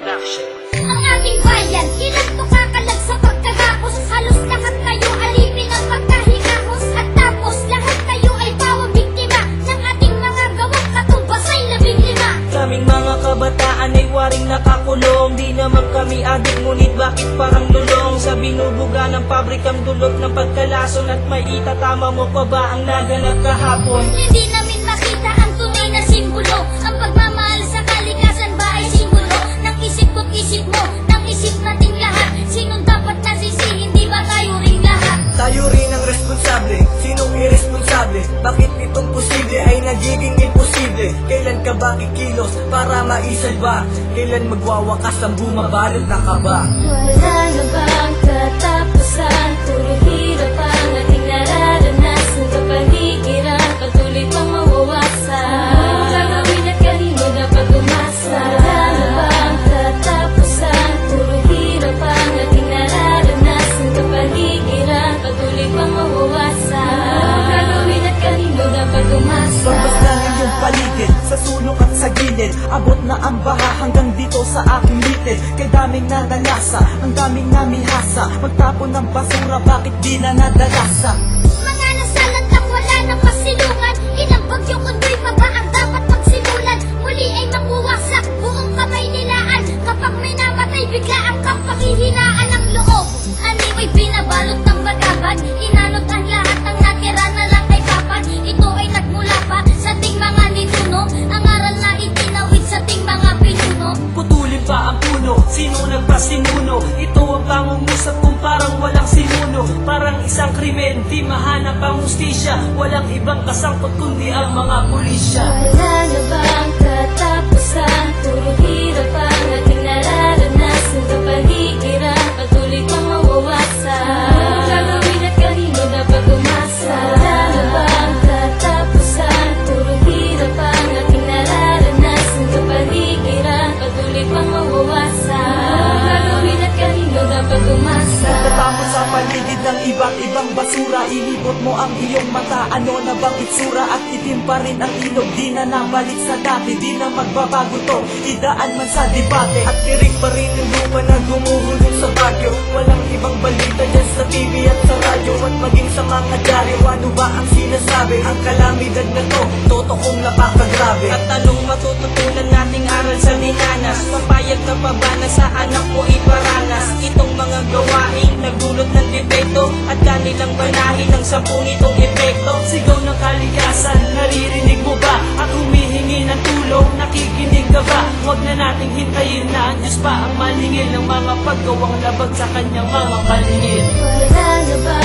Production. Ang ating bayan, ilan to kakalag sa pagkagapos. Halos lahat kayo alipin ang pagkahingahos. At tapos lahat kayo ay bawang biktima ng ating mga gawang katumbas ay 15. Kaming mga kabataan ay waring nakakulong. Di naman kami adik, ngunit bakit parang lulong? Sa binubuga ng pabrikang dulot ng pagkalason. At may itatama mo pa ba ang naganap kahapon? Hindi namin makita ang tunay na simbolo. Ang pagmamahal sa kalikasan ba ay simbolo ng isip ko't isip mo, ng isip nating lahat? Sinong dapat nasisihin, di ba tayo rin lahat? Tayo rin ang responsable, sinong irresponsable? Bakit itong posible ay nagiging imposible? Kailan ka ba kikilos para maisalba? Kailan magwawakas ang bumabalot na kaba? Wala na bang katapusan? Puro hirap ang ating nararanasan. Kapaligiran, patuloy pang mawawasan. Gagawin at kanino dapat umasa? Wala na bang katapusan? Puro hirap ang ating nararanasan. Kapaligiran, patuloy pang mawawasan. Gagawin at kanino dapat umasa? Pagpas na ngayong paligid, sa sulok at sa gilid. Abot na ang baha hanggang dito sa aking litid. Kay daming nadalasa, ang daming namihasa. Magtapon ng basura, bakit di na nadalasa? Mga nasalat at wala ng kasilungan. Ilang bagyo kundo'y pa ba ang dapat magsimulan? Muli ay makuwasak, buong kamay nilaan. Kapag may namatay, bigla ang kapanghihinaan ng loob. Animoy binabalot ng bagabag. Inanot ang lahat ng natira na lang kay papan. Ito ay nagmula pa sa ting mga ninuno. Ang aral na itinawid sa ting mga pinuno. Putulin pa ang puno, sino nagpasimuno? Ito ang pangungusap kung parang walang sinuno. Parang isang krimen, di mahanap ang hustisya. Walang ibang kasangkot kundi ang mga pulisya. Wala na bang katapusan? Puro hirap ang ating nararanasan. Kapaligiran, patuloy pang mawawasan. Gagawin at kanino dapat umasa? Wala na bang katapusan? Puro hirap ang ating nararanasan. Kapaligiran, patuloy pang mawawasan. Gagawin at kanino dapat umasa? Tatapos sa paligid ng iba't ibang basura. Inibot mo ang iyong mata, ano na bang itsura? At itim pa rin ang ilog, di na nabalik sa dati. Di na magbabago to, idaan man sa debate. At tirik pa rin yung lupa na gumuhulong sa bagyo. Walang ibang balita dyan sa TV at sa radyo. At maging sa mga dyaryo, ano ba ang sinasabi? Ang kalamidad na to, toto kong napakagrabe. At anong matututunan nating aral sa minanas? Papayag ka pa ba na sa anak mo iparanas itong mga gawain nagdulot ng depekto? At kanilang banahin ng 10 itong epekto. Sigaw ng kalikasan, naririnig mo ba? At humihingi ng tulong, nakikinig ka ba? Huwag na nating hintayin na ang Diyos pa ang maningil ng mga paggawang labag sa kanyang mga kalingin. Wala na ba